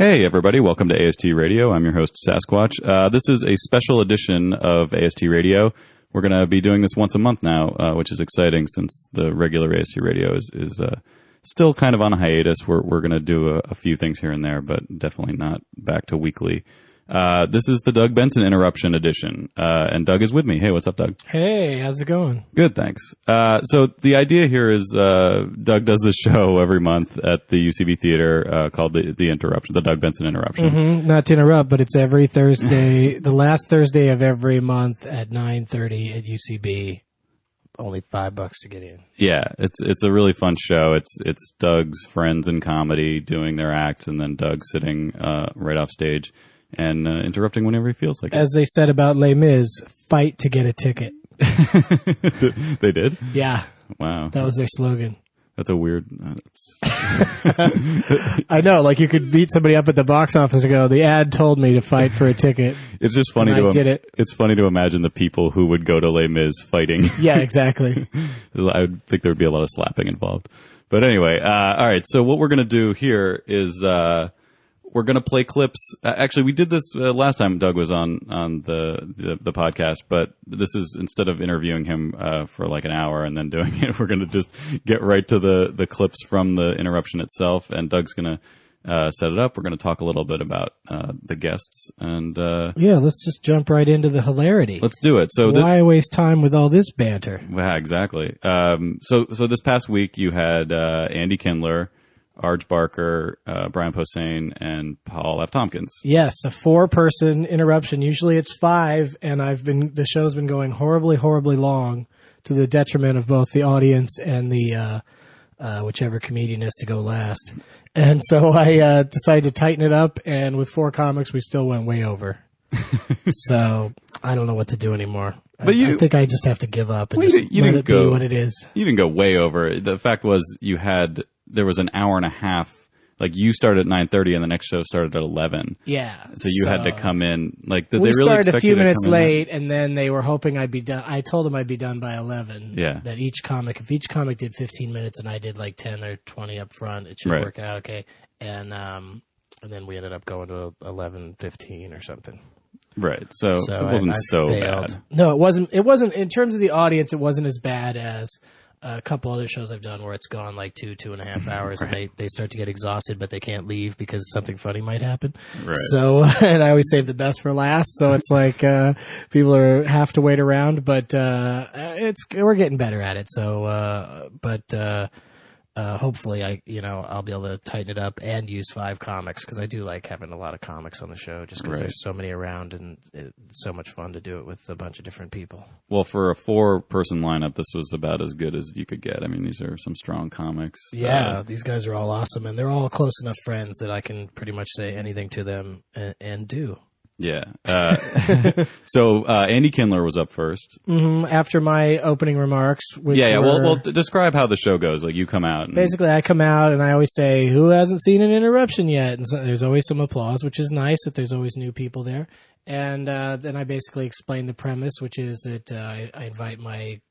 Hey, everybody. Welcome to AST Radio. I'm your host, Sasquatch. This is a special edition of AST Radio. We're going to be doing this once a month now, which is exciting since the regular AST Radio is still kind of on a hiatus. We're going to do a few things here and there, but definitely not back to weekly. This is the Doug Benson Interruption edition, and Doug is with me. Hey, what's up, Doug? Hey, how's it going? Good, thanks. So the idea here is Doug does this show every month at the UCB Theater called the Interruption, the Doug Benson Interruption. Mm-hmm. Not to interrupt, but it's every Thursday, the last Thursday of every month at 9:30 at UCB. Only $5 to get in. Yeah, it's a really fun show. It's Doug's friends in comedy doing their acts, and then Doug sitting right off stage and interrupting whenever he feels like it. As they said about Les Mis, fight to get a ticket. They did? Yeah. Wow. That was their slogan. That's a weird... I know, like you could beat somebody up at the box office and go, the ad told me to fight for a ticket. It's just funny I did it. It's funny to imagine the people who would go to Les Mis fighting. Yeah, exactly. I would think there would be a lot of slapping involved. But anyway, all right. So what we're going to do here is we're going to play clips. Actually, we did this last time Doug was on the podcast, but this is instead of interviewing him for like an hour and then doing it, we're going to just get right to the clips from the interruption itself, and Doug's going to set it up. We're going to talk a little bit about the guests, and yeah, let's just jump right into the hilarity. Let's do it. So why waste time with all this banter? Yeah, exactly. So this past week you had Andy Kindler, Arj Barker, Brian Posehn, and Paul F. Tompkins. Yes, a 4-person interruption. Usually it's 5, and the show's been going horribly, horribly long to the detriment of both the audience and the whichever comedian is to go last. And so I decided to tighten it up, and with 4 comics, we still went way over. So I don't know what to do anymore. But I think I just have to give up and let it be what it is. You didn't go way over. The fact was there was an hour and a half. Like you started at 9:30 and the next show started at 11. Yeah. So you had to come in like we started a few minutes late, and then they were hoping I'd be done. I told them I'd be done by 11. Yeah. That if each comic did 15 minutes and I did like 10 or 20 up front, it should work out okay. And then we ended up going to 11:15 or something. Right. So it wasn't so bad. No, it wasn't. It wasn't in terms of the audience. It wasn't as bad as a couple other shows I've done where it's gone like 2.5 hours, right. And they start to get exhausted, but they can't leave because something funny might happen. Right. So, and I always save the best for last. So it's like people have to wait around, but we're getting better at it. So, hopefully I'll be able to tighten it up and use 5 comics, because I do like having a lot of comics on the show just because there's so many around, and it's so much fun to do it with a bunch of different people. Well, for a 4-person lineup, this was about as good as you could get. I mean, these are some strong comics. Yeah, these guys are all awesome, and they're all close enough friends that I can pretty much say anything to them and do. Yeah. So Andy Kindler was up first. Mm-hmm. After my opening remarks. Which Well, describe how the show goes. Like you come out. And... Basically, I come out and I always say, who hasn't seen an interruption yet? And so there's always some applause, which is nice that there's always new people there. And then I basically explain the premise, which is that I invite my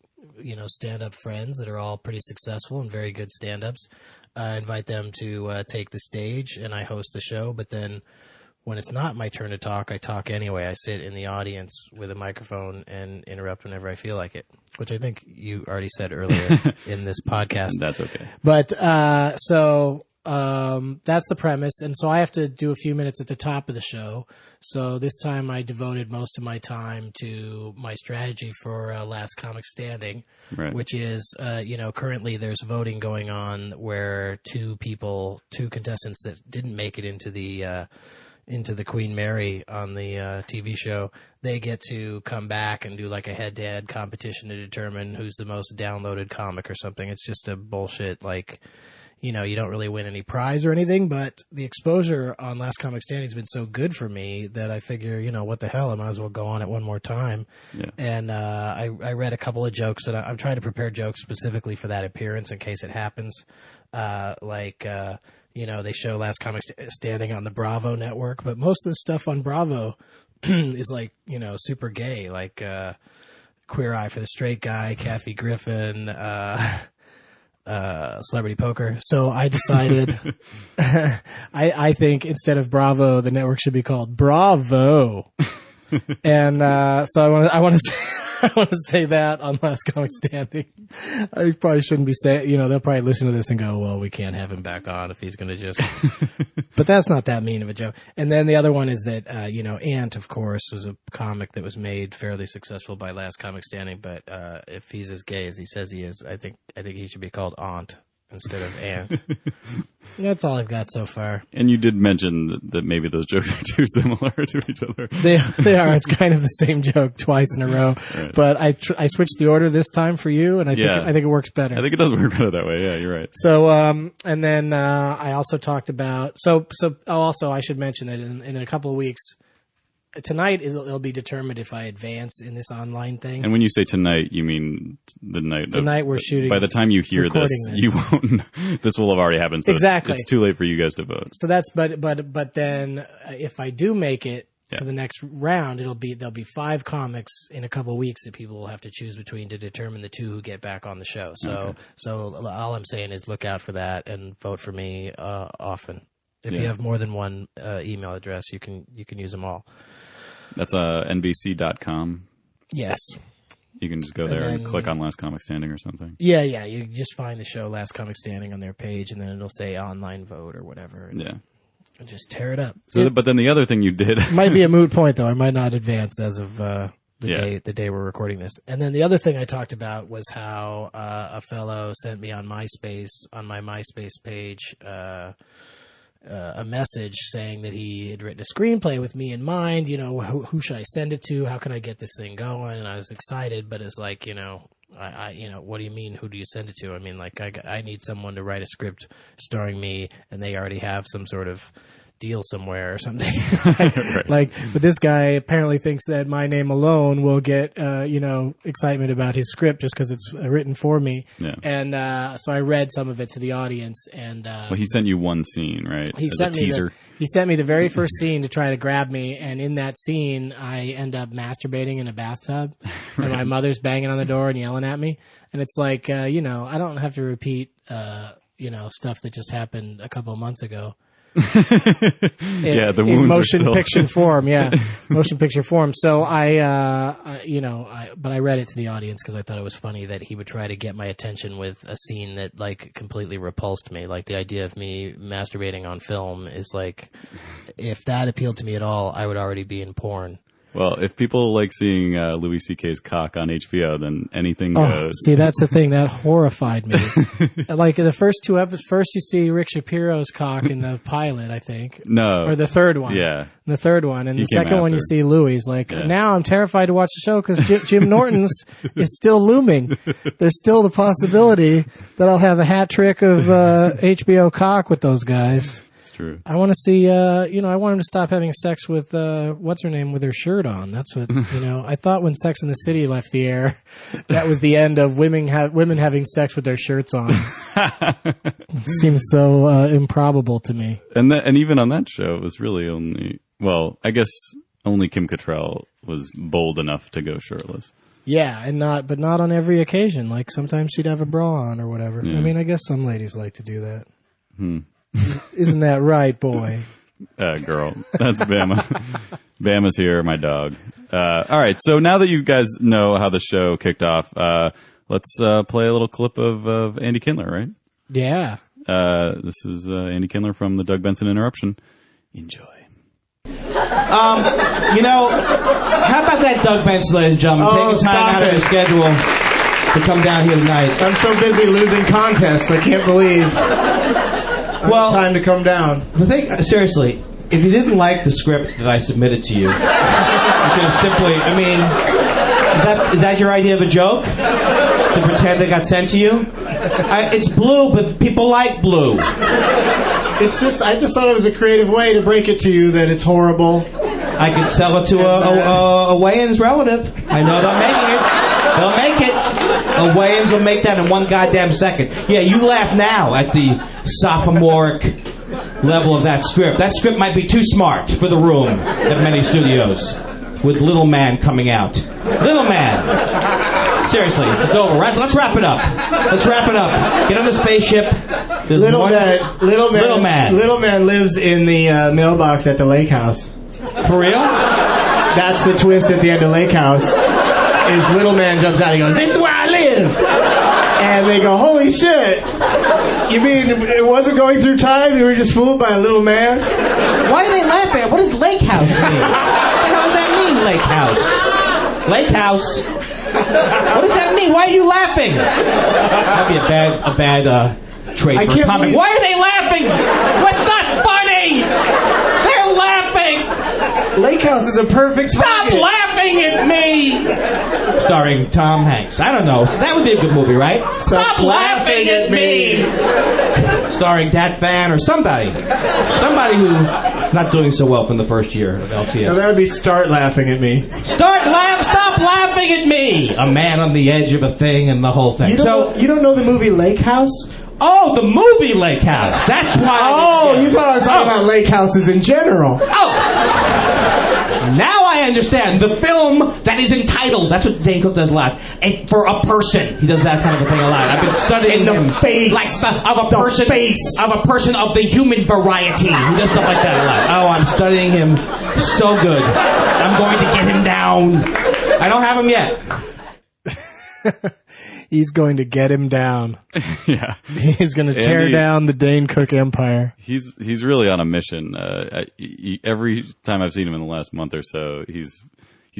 stand-up friends that are all pretty successful and very good stand-ups. I invite them to take the stage, and I host the show. But then when it's not my turn to talk, I talk anyway. I sit in the audience with a microphone and interrupt whenever I feel like it, which I think you already said earlier in this podcast. That's okay. But so that's the premise. And so I have to do a few minutes at the top of the show. So this time I devoted most of my time to my strategy for Last Comic Standing, which is, currently there's voting going on where 2 contestants that didn't make it into the Queen Mary on the TV show, they get to come back and do like a head-to-head competition to determine who's the most downloaded comic or something. It's just a bullshit, like, you don't really win any prize or anything, but the exposure on Last Comic Standing has been so good for me that I figure, what the hell, I might as well go on it one more time. Yeah. And I read a couple of jokes that I'm trying to prepare jokes specifically for that appearance in case it happens. They show Last Comic Standing on the Bravo network, but most of the stuff on Bravo is like, super gay, like Queer Eye for the Straight Guy, Kathy Griffin, Celebrity Poker. So I decided, I think instead of Bravo, the network should be called Bravo. And so I want to say that on Last Comic Standing. I probably shouldn't be saying, they'll probably listen to this and go, well, we can't have him back on if he's going to just, but that's not that mean of a joke. And then the other one is that, Ant, of course, was a comic that was made fairly successful by Last Comic Standing. But, if he's as gay as he says he is, I think he should be called Aunt instead of Ant. That's all I've got so far. And you did mention that maybe those jokes are too similar to each other. They are. It's kind of the same joke twice in a row. Right. But I switched the order this time for you, and I think it works better. I think it does work better that way. Yeah, you're right. So, and then I also talked about also I should mention that in a couple of weeks. Tonight it'll be determined if I advance in this online thing. And when you say tonight, you mean the night. The night we're shooting. By the time you hear this, you won't. This will have already happened. So exactly. It's too late for you guys to vote. So that's but then if I do make it to the next round, there'll be 5 comics in a couple of weeks that people will have to choose between to determine the 2 who get back on the show. So all I'm saying is look out for that and vote for me often. If you have more than one email address, you can use them all. That's NBC.com. Yes. You can just go there and click on Last Comic Standing or something. Yeah. You just find the show Last Comic Standing on their page, and then it'll say online vote or whatever. And just tear it up. So, but then the other thing you did might be a moot point, though. I might not advance as of the day we're recording this. And then the other thing I talked about was how a fellow sent me on my MySpace page a message saying that he had written a screenplay with me in mind. Who should I send it to? How can I get this thing going? And I was excited, but it's like, what do you mean? Who do you send it to? I mean, like, I need someone to write a script starring me, and they already have some sort of deal somewhere or something. Right. But this guy apparently thinks that my name alone will get, excitement about his script just because it's written for me. Yeah. And so I read some of it to the audience, and well, he sent you one scene, right? He sent me the very first scene to try to grab me, and in that scene, I end up masturbating in a bathtub, and my mother's banging on the door and yelling at me, and it's like, I don't have to repeat, stuff that just happened a couple of months ago. The wounds motion picture form. Motion picture form. So but I read it to the audience because I thought it was funny that he would try to get my attention with a scene that completely repulsed me. Like the idea of me masturbating on film is like, if that appealed to me at all, I would already be in porn. Well, if people like seeing Louis C.K.'s cock on HBO, then anything goes. See, that's the thing. That horrified me. Like, the first 2 episodes, first you see Rick Shapiro's cock in the pilot, I think. No. Or the third one. Yeah. The third one. And the second one you see Louis. Now I'm terrified to watch the show because Jim Norton's is still looming. There's still the possibility that I'll have a hat trick of HBO cock with those guys. True. I want to see, I want him to stop having sex with, what's her name, with her shirt on. That's what, I thought when Sex and the City left the air, that was the end of women having sex with their shirts on. It seems so improbable to me. And even on that show, it was really I guess only Kim Cattrall was bold enough to go shirtless. Yeah, but not on every occasion. Like sometimes she'd have a bra on or whatever. Yeah. I mean, I guess some ladies like to do that. Isn't that right, boy? Girl. That's Bama. Bama's here, my dog. All right, so now that you guys know how the show kicked off, let's play a little clip of Andy Kindler, right? Yeah. This is Andy Kindler from the Doug Benson Interruption. Enjoy. How about that Doug Benson, ladies and gentlemen? Taking time out of his schedule to come down here tonight. I'm so busy losing contests, I can't believe. Time to come down. The thing, seriously, if you didn't like the script that I submitted to you, you could have simply, is that your idea of a joke? To pretend it got sent to you? It's blue, but people like blue. It's just, I just thought it was a creative way to break it to you that it's horrible. I could sell it to a Wayans relative. I know they'll make it. They'll make it. A Wayans will make that in one goddamn second. Yeah, you laugh now at the sophomoric level of that script. That script might be too smart for the room at many studios, with Little Man coming out. Little Man. Seriously, it's over. Let's wrap it up. Let's wrap it up. Get on the spaceship. There's Little Little Man lives in the mailbox at the lake house. For real? That's the twist at the end of Lake House. Is Little Man jumps out and goes, "This is where I live." And they go, "Holy shit! You mean it wasn't going through time? You were just fooled by a little man?" Why are they laughing? What does Lake House mean? What the hell does that mean, Lake House? Lake House. What does that mean? Why are you laughing? That'd be a bad trait for a comic. Why are they laughing? What's not funny? They're laughing. Lake House is a perfect Stop laughing at me! Starring Tom Hanks. I don't know. That would be a good movie, right? Stop laughing at me! Starring Dat Van or somebody. Somebody who's not doing so well from the first year of LTS. No, that would be Start Laughing at Me. Stop laughing at me! A man on the edge of a thing and the whole thing. You don't know the movie Lake House? Oh, the movie Lake House. That's why. Oh, you thought I was talking about lake houses in general. Oh! Now I understand. The film that is entitled, that's what Dane Cook does a lot, for a person. He does that kind of a thing a lot. I've been studying him. Face. Like of a person of the human variety. He does stuff like that a lot. Oh, I'm studying him so good. I'm going to get him down. I don't have him yet. He's going to get him down. Yeah. He's going to tear down the Dane Cook empire. He's really on a mission. Every time I've seen him in the last month or so, he's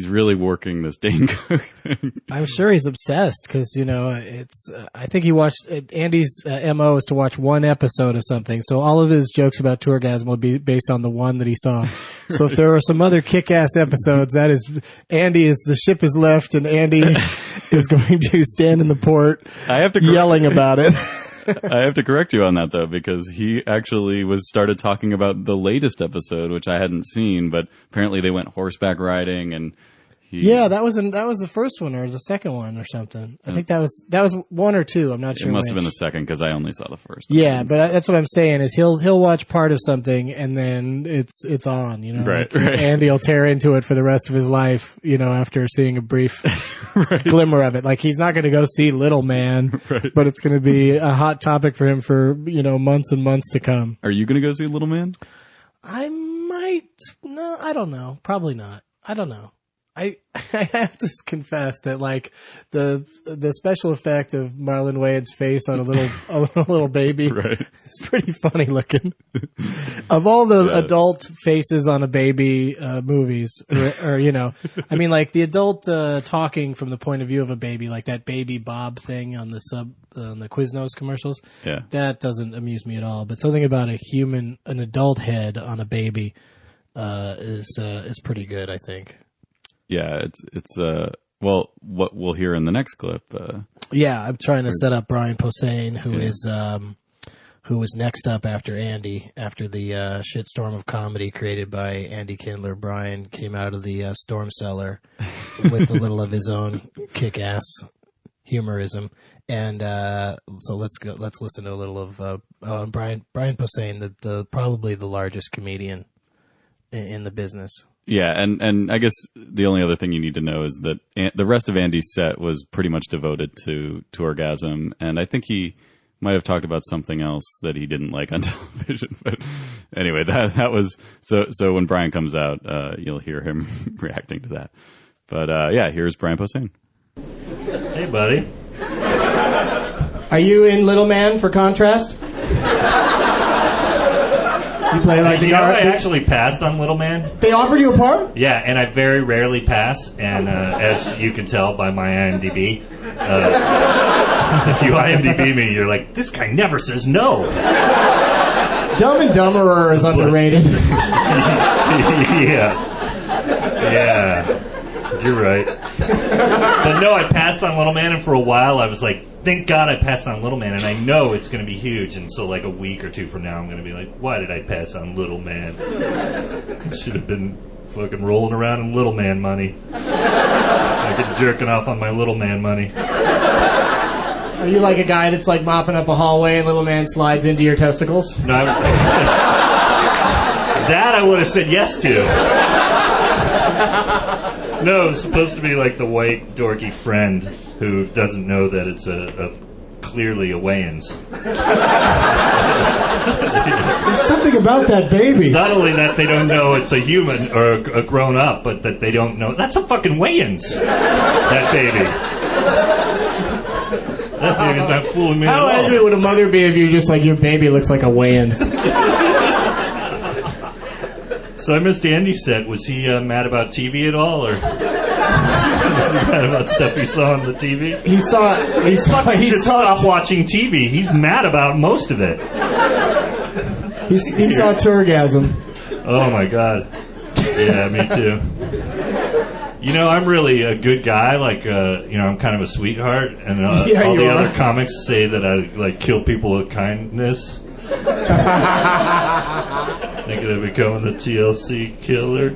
really working this Dane Cook thing. I'm sure he's obsessed because, it's, I think he watched, Andy's MO is to watch one episode of something. So all of his jokes about Tourgasm will be based on the one that he saw. So if there are some other kick-ass episodes, that is, the ship is left and Andy is going to stand in the port yelling about it. I have to correct you on that though, because he actually started talking about the latest episode, which I hadn't seen, but apparently they went horseback riding and that was the first one or the second one or something. I think that was one or two. I'm not sure. It must have been the second because I only saw the first. Yeah, but that's what I'm saying is he'll watch part of something and then it's on. Right. Andy will tear into it for the rest of his life. After seeing a brief glimmer of it. Like he's not going to go see Little Man, right. But it's going to be a hot topic for him for months and months to come. Are you going to go see Little Man? I might. No, I don't know. Probably not. I don't know. I have to confess that like the special effect of Marlon Wayans' face on a little baby right. is pretty funny looking. Of all the adult faces on a baby movies, or I mean like the adult talking from the point of view of a baby, like that Baby Bob thing on the the Quiznos commercials. Yeah, that doesn't amuse me at all. But something about an adult head on a baby is pretty good, I think. Yeah, it's what we'll hear in the next clip. Yeah, I'm trying to set up Brian Posehn, who is next up after Andy, after the shitstorm of comedy created by Andy Kindler. Brian came out of the storm cellar with a little of his own kick-ass humorism, and so let's listen to a little of Brian Posehn, the probably the largest comedian in the business. Yeah, and I guess the only other thing you need to know is that the rest of Andy's set was pretty much devoted to Tourgasm, and I think he might have talked about something else that he didn't like on television. But anyway, that was so when Brian comes out, you'll hear him reacting to that. But yeah, here's Brian Posehn. Hey, buddy. Are you in Little Man for contrast? You play like the I actually passed on Little Man. They offered you a part? Yeah, and I very rarely pass. And as you can tell by my IMDb, if you IMDb me, you're like, this guy never says no. Dumb and Dumberer is underrated. Yeah, you're right. But no, I passed on Little Man, and for a while I was like, thank God I passed on Little Man, and I know it's going to be huge. And so like a week or two from now, I'm going to be like, why did I pass on Little Man? I should have been fucking rolling around in Little Man money. I get jerking off on my Little Man money. Are you like a guy that's like mopping up a hallway and Little Man slides into your testicles? No, that I would have said yes to. No, it's supposed to be like the white dorky friend who doesn't know that it's a clearly a Wayans. There's something about that baby. Not only that they don't know it's a human or a grown up, but that they don't know that's a fucking Wayans. That baby. That baby's not fooling me at all. How angry would a mother be if you just like your baby looks like a Wayans? So I missed Andy's set. Was he mad about TV at all, or was he mad about stuff he saw on the TV? He saw Stop watching TV. He's mad about most of it. He saw Tourgasm. Oh my god. Yeah, me too. You know, I'm really a good guy. Like, I'm kind of a sweetheart, and all the other comics say that I like kill people with kindness. Thinking of becoming the TLC killer.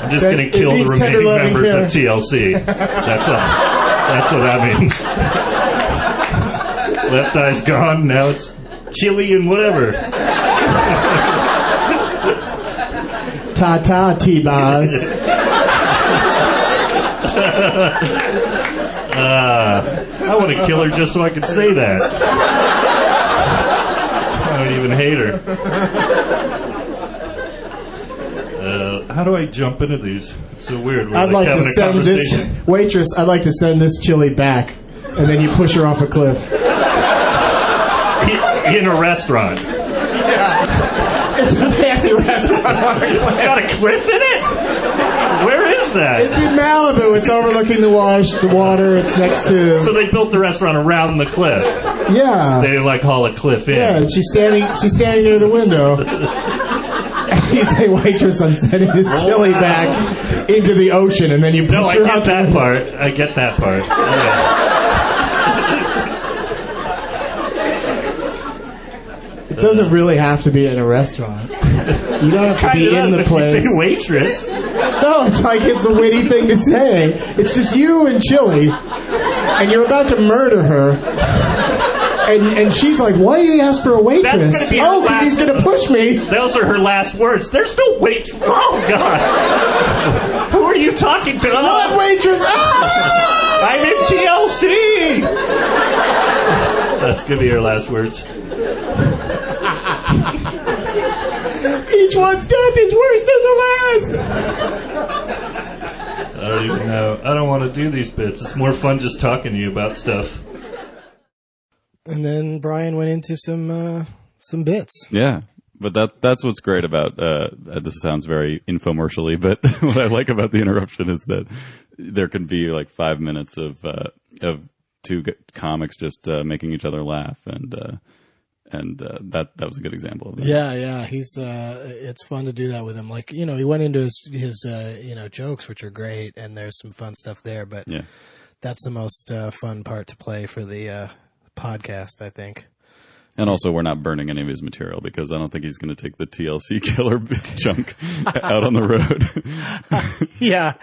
I'm just going to kill the remaining members of TLC. That's all. That's what that means. Left eye's gone. Now it's chili and whatever. Ta-ta, T-Boz. I want to kill her just so I can say that. I don't even hate her. How do I jump into these? It's so weird. I'd like to send this waitress. I'd like to send this chili back, and then you push her off a cliff. In a restaurant. Yeah, it's a fancy restaurant. It's got a cliff in it. Where is that? It's in Malibu. It's overlooking the water. It's next to. So they built the restaurant around the cliff. Yeah. They didn't like haul a cliff in. Yeah, and she's standing near the window. And you say, waitress, I'm sending this chili back into the ocean, and then you push her out. I get that part. Yeah. It doesn't really have to be in a restaurant. You don't have to be in the place. You say waitress. No, it's like it's a witty thing to say. It's just you and chili, and you're about to murder her. And she's like, why do you ask for a waitress? Oh, because he's going to push me. Those are her last words. There's no waitress. Oh, God. Who are you talking to? What waitress? Ah! I'm in TLC. That's going to be her last words. Each one's death is worse than the last. I don't even know. I don't want to do these bits. It's more fun just talking to you about stuff. And then Brian went into some bits. Yeah, but that's what's great about this. Sounds very infomercially, but what I like about the interruption is that there can be like 5 minutes of two comics just making each other laugh, and that was a good example of that. Yeah, he's it's fun to do that with him. Like, he went into his jokes, which are great, and there's some fun stuff there. But yeah, that's the most fun part to play for the podcast, I think. And also, we're not burning any of his material because I don't think he's going to take the TLC killer chunk out on the road. Yeah.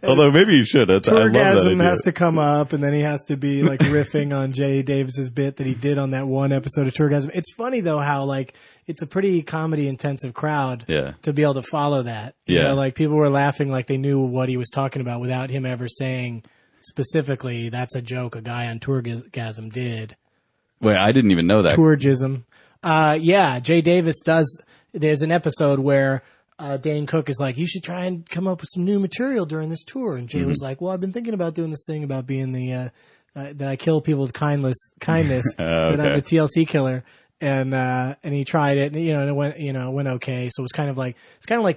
Although maybe he should. Tourgasm has to come up, and then he has to be like riffing on Jay Davis's bit that he did on that one episode of Tourgasm. It's funny though how like it's a pretty comedy intensive crowd to be able to follow that. You know, like people were laughing like they knew what he was talking about without him ever saying specifically that's a joke a guy on Tourgasm did. Wait, I didn't even know that. Tourgism. Yeah, Jay Davis does. There's an episode where Dane Cook is like, you should try and come up with some new material during this tour. And Jay was like, well, I've been thinking about doing this thing about being the that I kill people with kindness, that I'm the TLC killer. And he tried it, and it went okay. So it's kind of like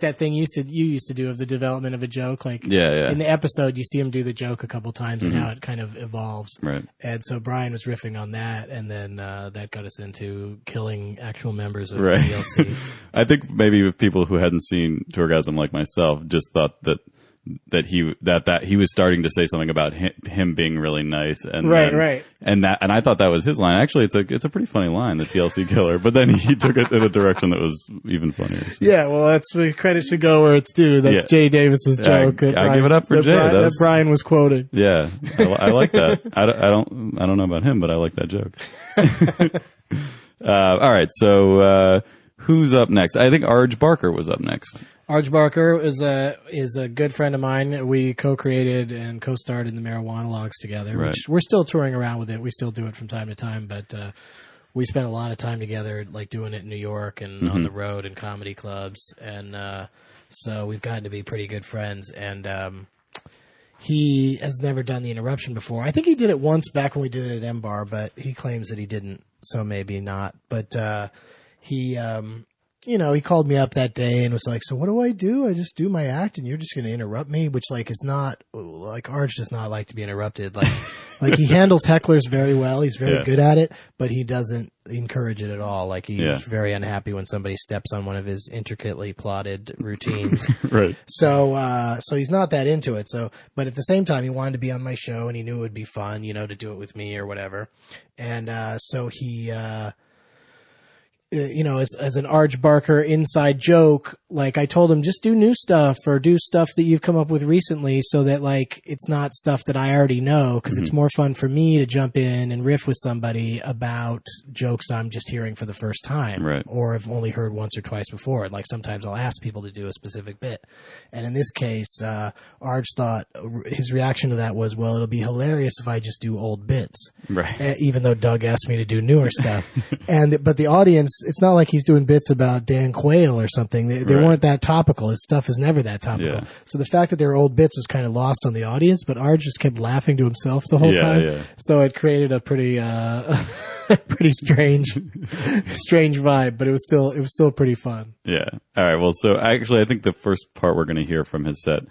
that thing you used to do of the development of a joke. Like in the episode, you see him do the joke a couple times and how it kind of evolves. Right. And so Brian was riffing on that, and then that got us into killing actual members of TLC. I think maybe if people who hadn't seen Tourgasm like myself just thought that he was starting to say something about him being really nice, and right, and I thought that was his line. Actually, it's a pretty funny line, the TLC killer. But then he took it in a direction that was even funnier. So. Yeah, well, that's the credit should go where it's due. That's Jay Davis's joke. I give it up for Jay. That Brian was quoting. Yeah, I like that. I don't know about him, but I like that joke. All right, so who's up next? I think Arj Barker was up next. Arj Barker is a good friend of mine. We co-created and co-starred in the Marijuana Logs together, Right. which we're still touring around with it. We still do it from time to time, but we spent a lot of time together, like doing it in New York and on the road and comedy clubs, and so we've gotten to be pretty good friends. And he has never done the Interruption before. I think he did it once back when we did it at M-Bar, but he claims that he didn't, so maybe not. But he called me up that day and was like, so what do? I just do my act and you're just going to interrupt me, which like is not like Arj does not like to be interrupted. Like he handles hecklers very well. He's very good at it, but he doesn't encourage it at all. Like he's very unhappy when somebody steps on one of his intricately plotted routines. Right. So he's not that into it. So, but at the same time, he wanted to be on my show and he knew it would be fun, to do it with me or whatever. And, so he, as an Arj Barker inside joke, like I told him, just do new stuff or do stuff that you've come up with recently so that like it's not stuff that I already know, because it's more fun for me to jump in and riff with somebody about jokes I'm just hearing for the first time, right, or have only heard once or twice before. And like sometimes I'll ask people to do a specific bit. And in this case, Arj thought his reaction to that was, well, it'll be hilarious if I just do old bits, right? Even though Doug asked me to do newer stuff. But the audience, it's not like he's doing bits about Dan Quayle or something. They weren't that topical. His stuff is never that topical. Yeah. So the fact that they were old bits was kind of lost on the audience, but Arj just kept laughing to himself the whole time. Yeah. So it created a pretty, pretty strange vibe, but it was still pretty fun. Yeah. All right. Well, so I think the first part we're going to hear from his set,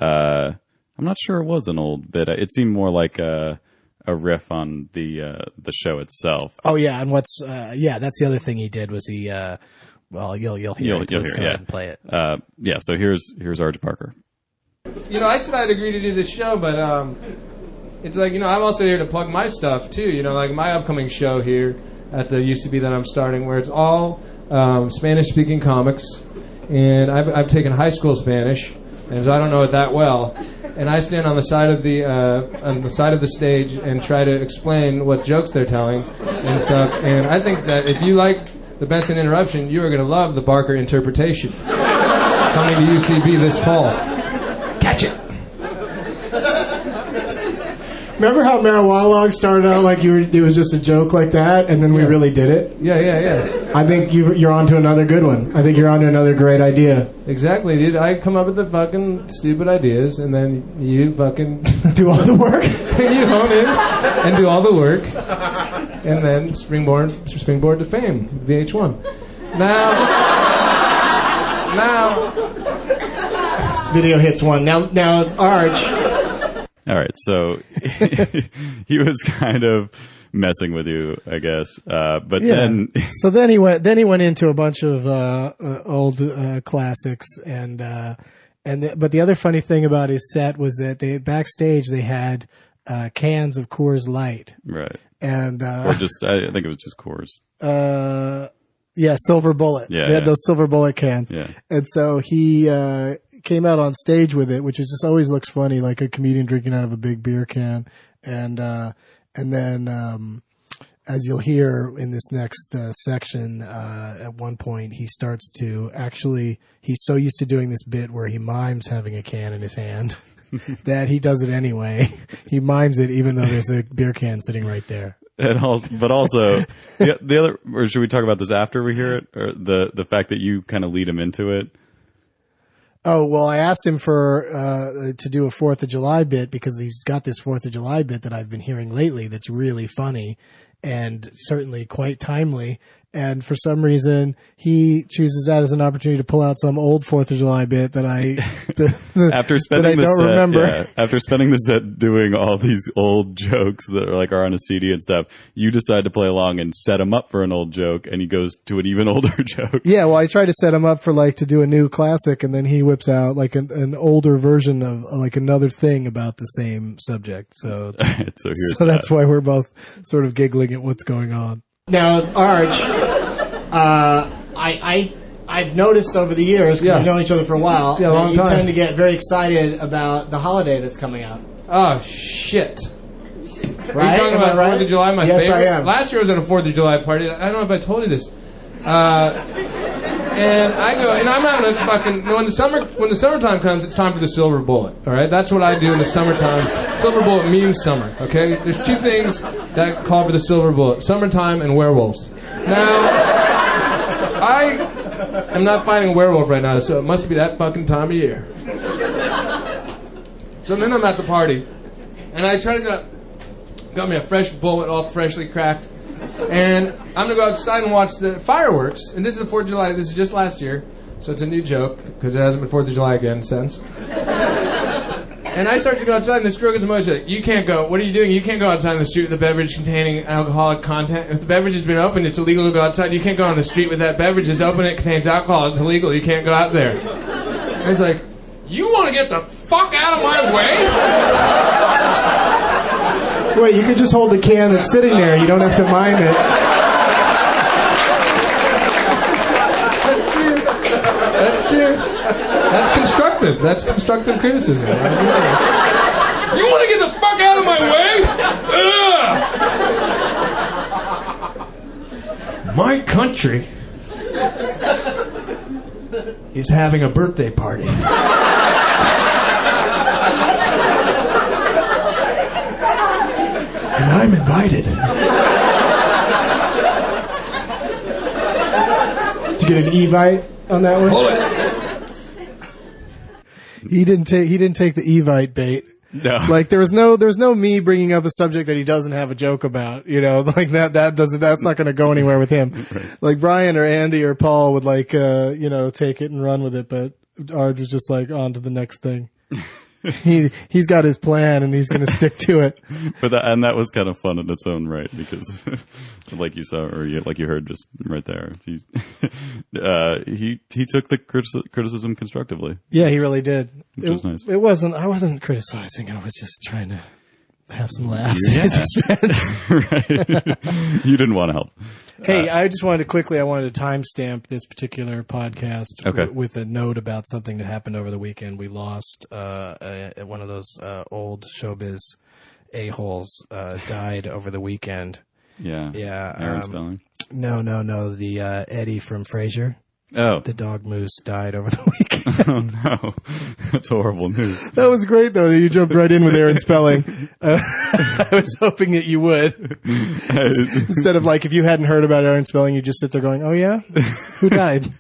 I'm not sure it was an old bit. It seemed more like a riff on the show itself. Oh yeah, and that's the other thing he did was he well, you'll hear it. Let's go ahead and play it. So here's Arj Barker. I said I'd agree to do this show, but it's like, I'm also here to plug my stuff too, like my upcoming show here at the UCB that I'm starting, where it's all Spanish speaking comics, and I've taken high school Spanish, and so I don't know it that well. And I stand on the side of the stage and try to explain what jokes they're telling and stuff. And I think that if you like the Benson Interruption, you are going to love the Barker interpretation. Coming to UCB this fall. Catch it. Remember how Marijuana Log started out like it was just a joke like that, and then we really did it? Yeah. I think you're on to another good one. I think you're on to another great idea. Exactly, dude. I come up with the fucking stupid ideas, and then you fucking do all the work. You hone in and do all the work, and then springboard to fame, VH1. Now, this video hits one. Now, Arj. All right, so he was kind of messing with you, I guess. But then, so then he went into a bunch of old classics, but the other funny thing about his set was that backstage they had cans of Coors Light, right? And or just I think it was just Coors. Silver Bullet. Yeah, they had those Silver Bullet cans. Yeah, and so he came out on stage with it, which is just always looks funny, like a comedian drinking out of a big beer can. And then, as you'll hear in this next section, at one point he starts to he's so used to doing this bit where he mimes having a can in his hand that he does it anyway. He mimes it even though there's a beer can sitting right there. But also the other, or should we talk about this after we hear it, or the fact that you kind of lead him into it? Oh, well, I asked him to do a 4th of July bit because he's got this 4th of July bit that I've been hearing lately that's really funny and certainly quite timely. And for some reason, he chooses that as an opportunity to pull out some old 4th of July bit that after spending that I don't remember. Yeah, after spending the set doing all these old jokes that are on a CD and stuff, you decide to play along and set him up for an old joke, and he goes to an even older joke. Yeah, well, I tried to set him up for to do a new classic, and then he whips out an older version of another thing about the same subject. So that's why we're both sort of giggling at what's going on. Now, Arj, I've noticed over the years, because we've known each other for a while, that you tend to get very excited about the holiday that's coming out. Oh, shit. Right? Are you talking about 4th of July, my favorite? Yes, I am. Last year I was at a 4th of July party. I don't know if I told you this. And I go, and I'm not gonna fucking. When the summertime comes, it's time for the silver bullet. All right, that's what I do in the summertime. Silver bullet means summer. Okay, there's two things that call for the silver bullet: summertime and werewolves. Now, I am not fighting a werewolf right now, so it must be that fucking time of year. So then I'm at the party, and I try to got me a fresh bullet, all freshly cracked. And I'm going to go outside and watch the fireworks. And this is the 4th of July. This is just last year. So it's a new joke, because it hasn't been 4th of July again since. And I start to go outside, and this girl gets emotional. You can't go. What are you doing? You can't go outside in the street with a beverage containing alcoholic content. If the beverage has been opened, it's illegal to go outside. You can't go on the street with that beverage. It's open, it contains alcohol. It's illegal. You can't go out there. I was like, you want to get the fuck out of my way? Wait, you could just hold the can that's sitting there. You don't have to mind it. That's true. That's constructive. That's constructive criticism. You want to get the fuck out of my way? Ugh. My country is having a birthday party. And I'm invited. Did you get an Evite on that one? Hold it. He didn't take the Evite bait. No. Like there's no me bringing up a subject that he doesn't have a joke about, like that's not going to go anywhere with him. Right. Like Brian or Andy or Paul would take it and run with it, but Arj was just like on to the next thing. He's got his plan and he's going to stick to it. And that was kind of fun in its own right, because like you saw, or like you heard just right there, he took the criticism constructively. Yeah, he really did. Which was nice. I wasn't criticizing. I was just trying to have some laughs at his expense. Right. You didn't want to help. Hey, I wanted to timestamp this particular podcast with a note about something that happened over the weekend. We lost one of those old showbiz a-holes died over the weekend. Yeah. Yeah. Aaron Spelling? No. The Eddie from Frasier. Oh. The dog Moose died over the weekend. Oh, no. That's horrible news. That was great, though, that you jumped right in with Aaron Spelling. I was hoping that you would. Instead of, like, if you hadn't heard about Aaron Spelling, you just sit there going, oh, yeah? Who died?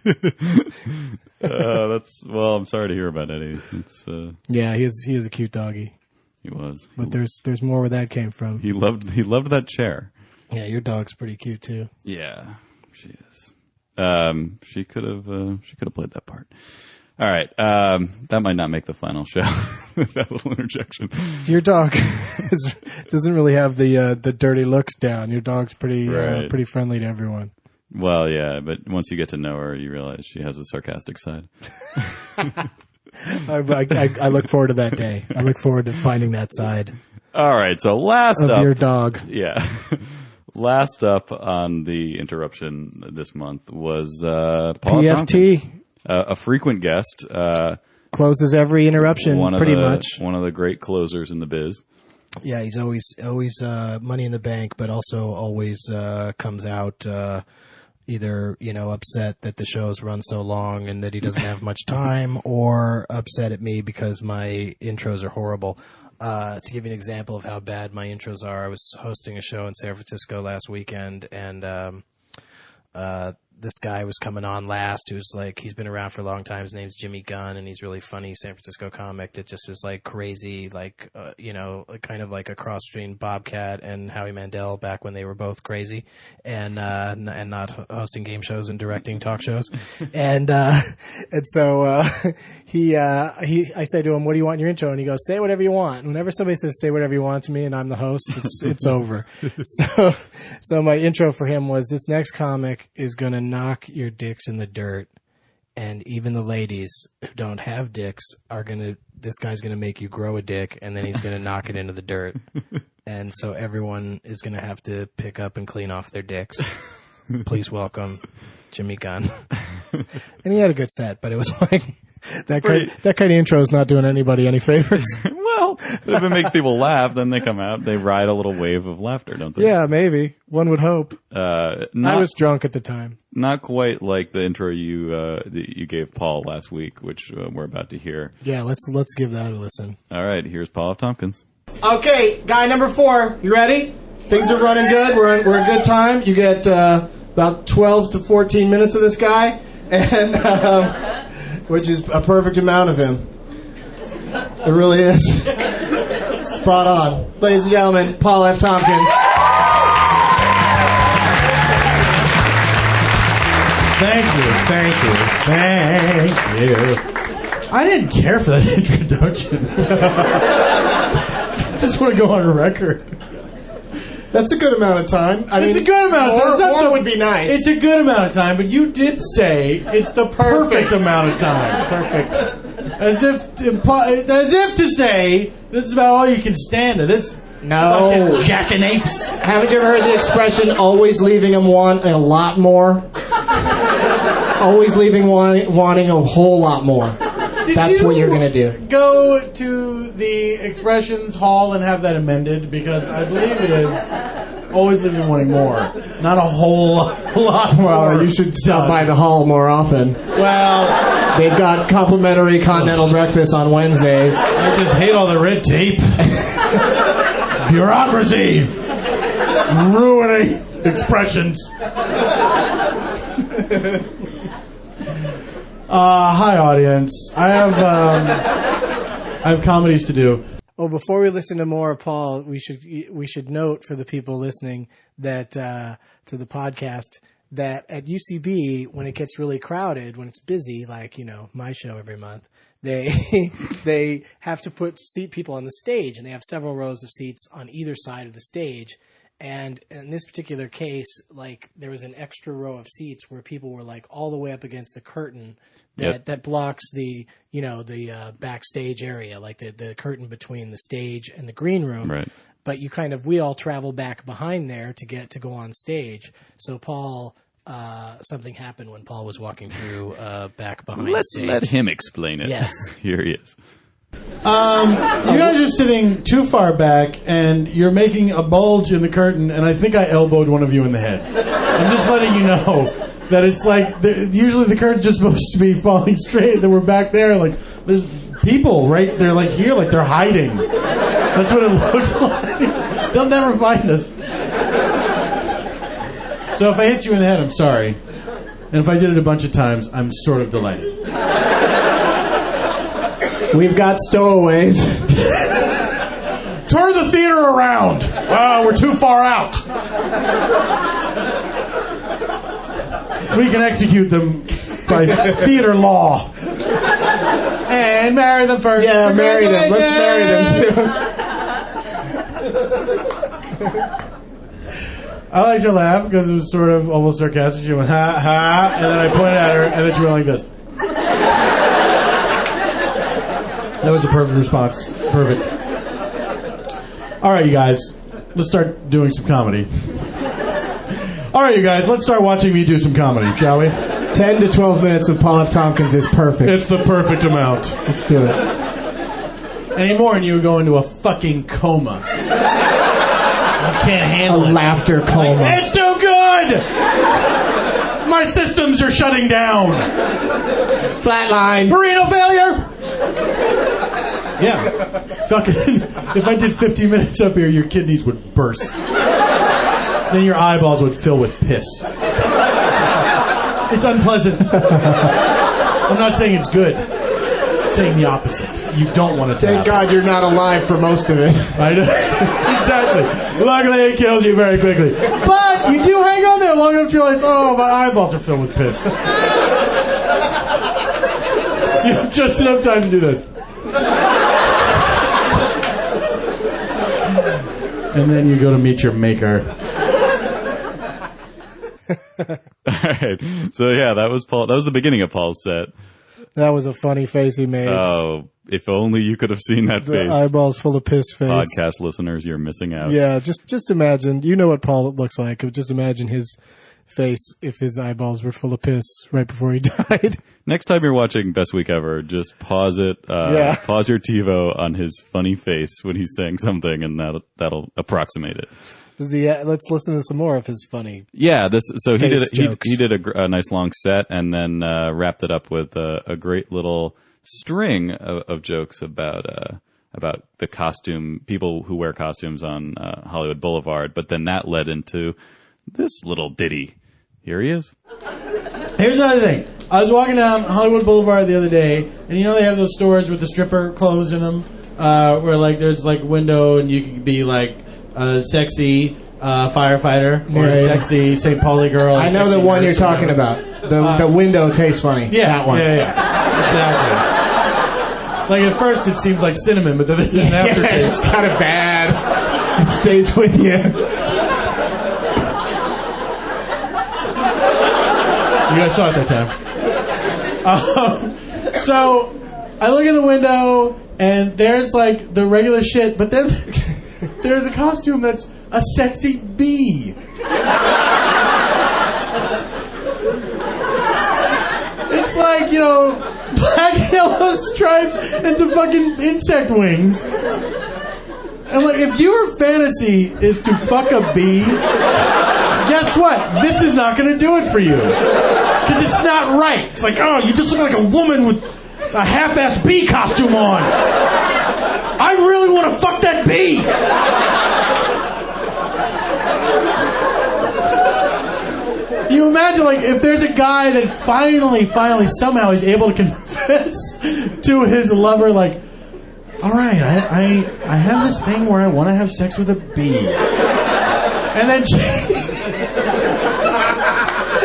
Well, I'm sorry to hear about Eddie. Yeah, he is a cute doggy. He was. But there's more where that came from. He loved that chair. Yeah, your dog's pretty cute, too. Yeah, she is. She could have played that part. All right. That might not make the final show. That little interjection. Your dog doesn't really have the dirty looks down. Your dog's pretty friendly to everyone. Well, yeah, but once you get to know her, you realize she has a sarcastic side. I look forward to that day. I look forward to finding that side. All right. So last of up, your dog. Yeah. Last up on the interruption this month was Paul PFT, Tompkins, a frequent guest. Closes every interruption, pretty much. One of the great closers in the biz. Yeah, he's always money in the bank, but also always comes out either upset that the show's run so long and that he doesn't have much time, or upset at me because my intros are horrible. To give you an example of how bad my intros are, I was hosting a show in San Francisco last weekend, and this guy was coming on last who's like, he's been around for a long time. His name's Jimmy Gunn, and he's really funny San Francisco comic that just is like crazy, like, kind of like a cross between Bobcat and Howie Mandel back when they were both crazy and not hosting game shows and directing talk shows. And so I say to him, what do you want in your intro? And he goes, say whatever you want. Whenever somebody says say whatever you want to me and I'm the host, it's over. So my intro for him was, this next comic is going to knock your dicks in the dirt, and even the ladies who don't have dicks this guy's gonna make you grow a dick, and then he's gonna knock it into the dirt, and so everyone is gonna have to pick up and clean off their dicks. Please welcome Jimmy Gunn. And he had a good set, but it was like that kind of intro is not doing anybody any favors. Well, If it makes people laugh, then they come out. They ride a little wave of laughter, don't they? Yeah, maybe. One would hope. Not, I was drunk at the time. Not quite like the intro you gave Paul last week, which we're about to hear. Yeah, let's give that a listen. All right, here's Paul F. Tompkins. Okay, guy number 4. You ready? Things are running good. We're in good time. You get about 12 to 14 minutes of this guy, and which is a perfect amount of him. It really is. Spot on. Ladies and gentlemen, Paul F. Tompkins. Thank you. I didn't care for that introduction. I just want to go on record. That's a good amount of time. It's a good amount of time. More would be nice. It's a good amount of time, but you did say it's the perfect amount of time. Perfect. As if to say this is about all you can stand. This No. jackanapes. Haven't you ever heard the expression, always leaving them wanting a lot more? Always leaving wanting a whole lot more. That's what you're going to do. Go to the expressions hall and have that amended, because I believe it is always leaving wanting more, not a whole lot more. Well, you should stop by the hall more often. Well, they've got complimentary continental breakfast on Wednesdays. I just hate all the red tape. Bureaucracy. Ruining expressions. Hi, audience. I have comedies to do. Oh, before we listen to more of Paul, we should note for the people listening that to the podcast that at UCB, when it gets really crowded, when it's busy, like my show every month, they have to put seat people on the stage, and they have several rows of seats on either side of the stage. And in this particular case, like, there was an extra row of seats where people were like all the way up against the curtain that blocks the backstage area, like the curtain between the stage and the green room. Right. But we all travel back behind there to go on stage. So Paul, something happened when Paul was walking through back behind Let's stage. let him explain it. Yes. Here he is. You guys are sitting too far back, and you're making a bulge in the curtain, and I think I elbowed one of you in the head. I'm just letting you know that it's like, usually the curtain's just supposed to be falling straight, then we're back there, like, there's people right there, like here, like they're hiding. That's what it looks like. They'll never find us. So if I hit you in the head, I'm sorry. And if I did it a bunch of times, I'm sort of delayed. We've got stowaways. Turn the theater around. We're too far out. We can execute them by theater law. And marry them first. Yeah, marry them. Let's marry them too. I like to laugh because it was sort of almost sarcastic. She went, ha, ha, and then I pointed at her, and then she went like this. That was the perfect response. Perfect. All right, you guys. Let's start doing some comedy. All right, you guys. Let's start watching me do some comedy, shall we? 10 to 12 minutes of Paul F. Tompkins is perfect. It's the perfect amount. Let's do it. Any more and you would go into a fucking coma. You can't handle it. A laughter coma. It's too good! My systems are shutting down. Flatline. Renal failure! Yeah. Fucking, if I did 50 minutes up here, your kidneys would burst. Then your eyeballs would fill with piss. It's unpleasant. I'm not saying it's good. I'm saying the opposite. You don't want it to Thank happen. God you're not alive for most of it. I know. Exactly. Luckily, it kills you very quickly. But you do hang on there long enough to realize, oh, my eyeballs are filled with piss. You have just enough time to do this. And then you go to meet your maker. All right. So yeah, that was Paul. That was the beginning of Paul's set. That was a funny face he made. Oh, if only you could have seen that The face. eyeballs full of piss face. Podcast listeners, you're missing out. Yeah, just imagine. You know what Paul looks like. Just imagine his face if his eyeballs were full of piss right before he died. Next time you're watching Best Week Ever, just pause it. Pause your TiVo on his funny face when he's saying something, and that'll approximate it. Let's listen to some more of his funny. Yeah, he did a nice long set, and then wrapped it up with a great little string of jokes about the costume, people who wear costumes on Hollywood Boulevard. But then that led into this little ditty. Here he is. Here's another thing. I was walking down Hollywood Boulevard the other day, and you know they have those stores with the stripper clothes in them, where like there's like window and you can be like a sexy firefighter or a sexy St. Pauli girl. I know the one you're talking about. The window tastes funny. Yeah, that one. Yeah, exactly. Like at first it seems like cinnamon, but then it's an aftertaste. It's kind of bad. It stays with you. You guys saw it that time. So I look in the window and there's like the regular shit, but then there's a costume that's a sexy bee. It's like, black and yellow stripes and some fucking insect wings. And like, if your fantasy is to fuck a bee, guess what? This is not going to do it for you. Because it's not right. It's like, oh, you just look like a woman with a half-assed bee costume on. I really want to fuck that bee. You imagine, like, if there's a guy that finally, somehow is able to confess to his lover, like, all right, I have this thing where I want to have sex with a bee. And then she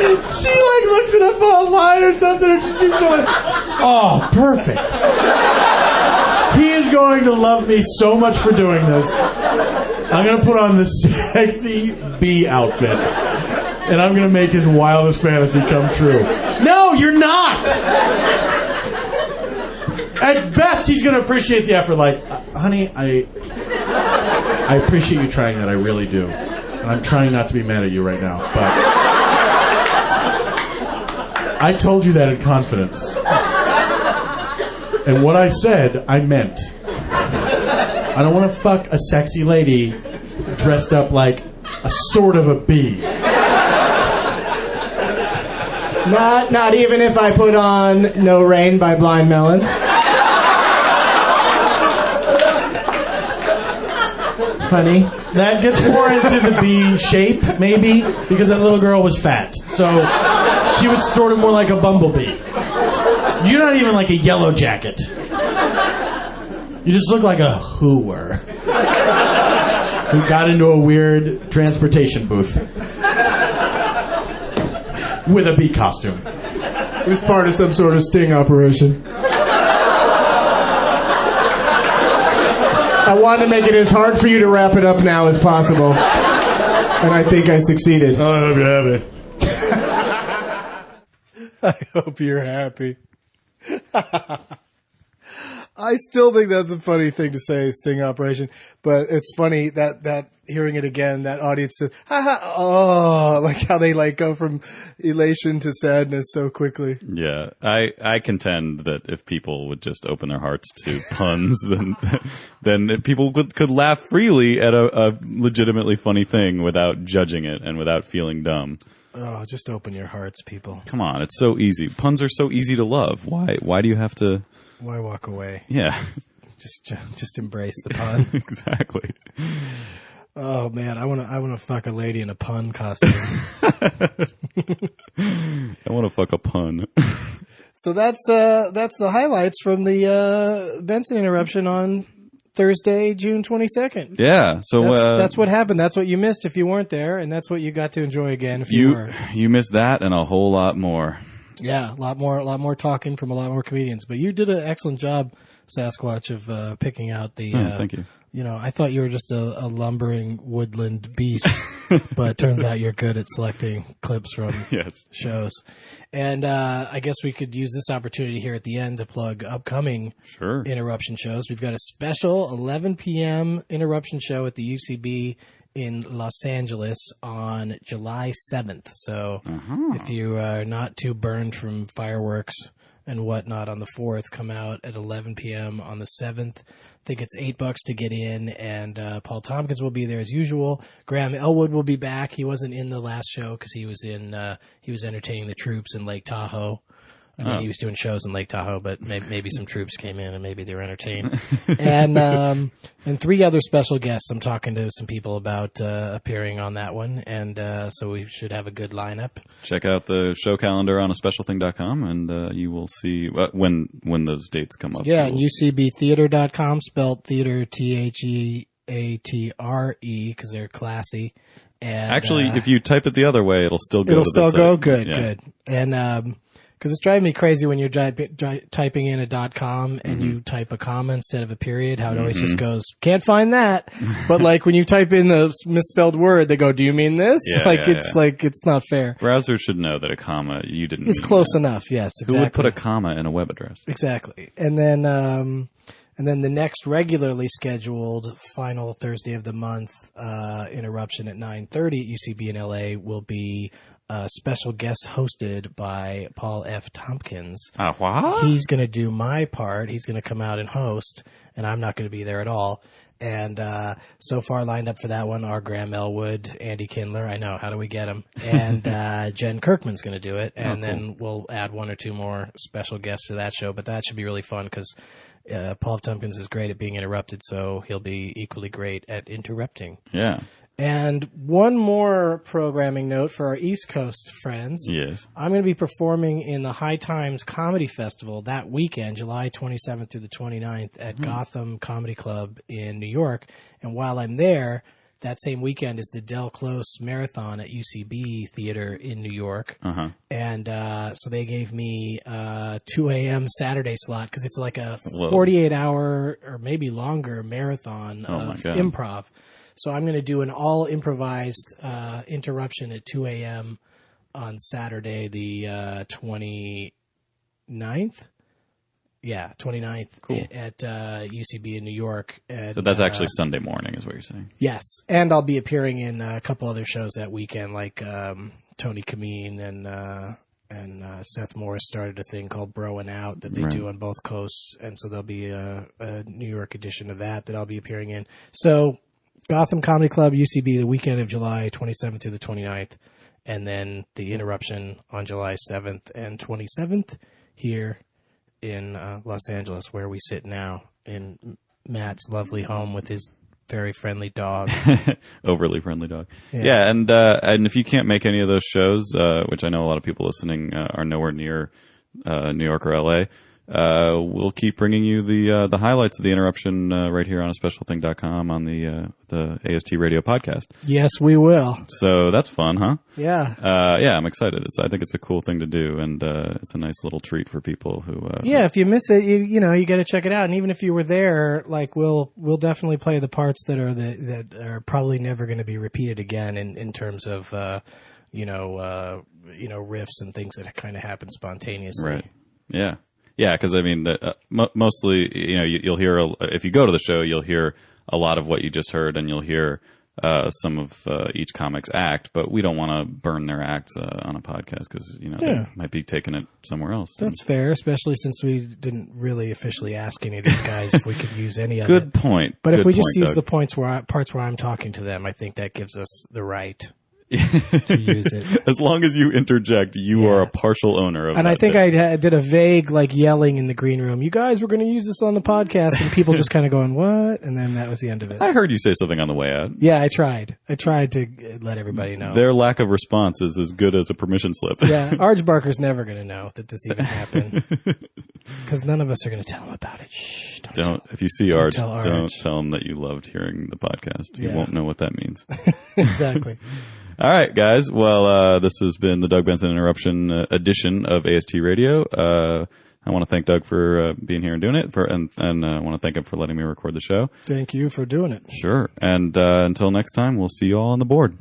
like looks it up online or something, or she's going, oh, perfect. He is going to love me so much for doing this. I'm going to put on the sexy bee outfit, and I'm going to make his wildest fantasy come true. No, you're not! At best, he's going to appreciate the effort. Like, honey, I appreciate you trying that. I really do. And I'm trying not to be mad at you right now. But I told you that in confidence. And what I said, I meant. I don't want to fuck a sexy lady dressed up like a sort of a bee. Not even if I put on No Rain by Blind Melon. Honey. That gets more into the bee shape, maybe, because that little girl was fat. So she was sort of more like a bumblebee. You're not even like a yellow jacket. You just look like a hooer who got into a weird transportation booth with a bee costume. It was part of some sort of sting operation. I wanted to make it as hard for you to wrap it up now as possible. And I think I succeeded. Oh, I hope you're happy. I hope you're happy. I still think that's a funny thing to say, sting operation, but it's funny that hearing it again, that audience says, ha ha, oh, like how they like go from elation to sadness so quickly. Yeah, I contend that if people would just open their hearts to puns, then people could laugh freely at a legitimately funny thing without judging it and without feeling dumb. Oh, just open your hearts, people. Come on, it's so easy. Puns are so easy to love. Why do you have to... Why walk away? Yeah. Just embrace the pun. Exactly. Oh man, I want to fuck a lady in a pun costume. I want to fuck a pun. So that's the highlights from the Benson interruption on Thursday, June 22nd. Yeah. So that's what happened. That's what you missed if you weren't there, and that's what you got to enjoy again if you were. You missed that and a whole lot more. Yeah, a lot more talking from a lot more comedians. But you did an excellent job, Sasquatch, of picking out the. Thank you. I thought you were just a lumbering woodland beast, but it turns out you're good at selecting clips from shows. And I guess we could use this opportunity here at the end to plug upcoming interruption shows. We've got a special 11 p.m. interruption show at the UCB in Los Angeles on July 7th. So if you are not too burned from fireworks and whatnot on the 4th come out at 11 p.m. on the 7th. I think it's $8 to get in, and Paul Tompkins will be there as usual. Graham Elwood will be back. He wasn't in the last show because he was entertaining the troops in Lake Tahoe. I mean, he was doing shows in Lake Tahoe, but maybe some troops came in and maybe they were entertained. And 3 other special guests. I'm talking to some people about appearing on that one, and so we should have a good lineup. Check out the show calendar on aspecialthing.com, and you will see when those dates come up. Yeah, and UCBtheater.com, spelled theater Theatre, because they're classy. And actually, if you type it the other way, it'll still go. It'll to still the go. site. Good, Yeah. good. And because it's driving me crazy when you're typing in a .com and you type a comma instead of a period, how it always just goes, can't find that. But like when you type in the misspelled word, they go, do you mean this? Yeah, it's not fair. Browsers should know that a comma you didn't. It's mean close that. enough, yes, exactly. Who would put a comma in a web address? Exactly. And then the next regularly scheduled final Thursday of the month, Interruption at 9:30 at UCB in LA will be a special guest hosted by Paul F. Tompkins. What? He's going to do my part. He's going to come out and host, and I'm not going to be there at all. And so far lined up for that one are Graham Elwood, Andy Kindler. I know. How do we get him? And Jen Kirkman's going to do it. And then we'll add 1 or 2 more special guests to that show. But that should be really fun because Paul F. Tompkins is great at being interrupted, so he'll be equally great at interrupting. Yeah. And one more programming note for our East Coast friends. Yes. I'm going to be performing in the High Times Comedy Festival that weekend, July 27th through the 29th at Gotham Comedy Club in New York. And while I'm there, that same weekend is the Del Close Marathon at UCB Theater in New York. Uh-huh. And so they gave me a 2 a.m. Saturday slot because it's like a 48-hour or maybe longer marathon of improv. So I'm going to do an all improvised interruption at 2 a.m. on Saturday, the 29th. Yeah, 29th at UCB in New York. And, so that's actually Sunday morning is what you're saying? Yes. And I'll be appearing in a couple other shows that weekend, like Tony Kameen and Seth Morris started a thing called Broing Out that they do on both coasts. And so there'll be a New York edition of that I'll be appearing in. So Gotham Comedy Club, UCB, the weekend of July 27th through the 29th, and then the Interruption on July 7th and 27th here in Los Angeles, where we sit now in Matt's lovely home with his very friendly dog. Overly friendly dog. Yeah, and if you can't make any of those shows, which I know a lot of people listening are nowhere near New York or LA, we'll keep bringing you the highlights of the Interruption right here on aspecialthing.com on the AST radio podcast. Yes, we will. So that's fun, huh? Yeah. Yeah, I'm excited. I think it's a cool thing to do, and it's a nice little treat for people who. If you miss it, you got to check it out. And even if you were there, like we'll definitely play the parts that are probably never going to be repeated again in terms of riffs and things that kind of happen spontaneously. Right. Yeah. Yeah, because I mean, mostly, you'll hear if you go to the show, you'll hear a lot of what you just heard, and you'll hear some of each comic's act. But we don't want to burn their acts on a podcast because they might be taking it somewhere else. That's fair, especially since we didn't really officially ask any of these guys if we could use any of it. Good point. But if we just use Doug. the parts where I'm talking to them, I think that gives us the right to use it. As long as you interject, you are a partial owner of it. And I think I did a vague yelling in the green room. You guys were going to use this on the podcast, and people just kind of going, what? And then that was the end of it. I heard you say something on the way out. Yeah, I tried. I tried to let everybody know. Their lack of response is as good as a permission slip. Yeah, Archbarker's never going to know that this even happened. Because none of us are going to tell him about it. Shh, don't. If you see Arch, tell Arch. Don't tell him that you loved hearing the podcast. You won't know what that means. Exactly. All right, guys. Well, this has been the Doug Benson Interruption edition of AST Radio. I want to thank Doug for being here and doing it, and I want to thank him for letting me record the show. Thank you for doing it. Sure. And until next time, we'll see you all on the board.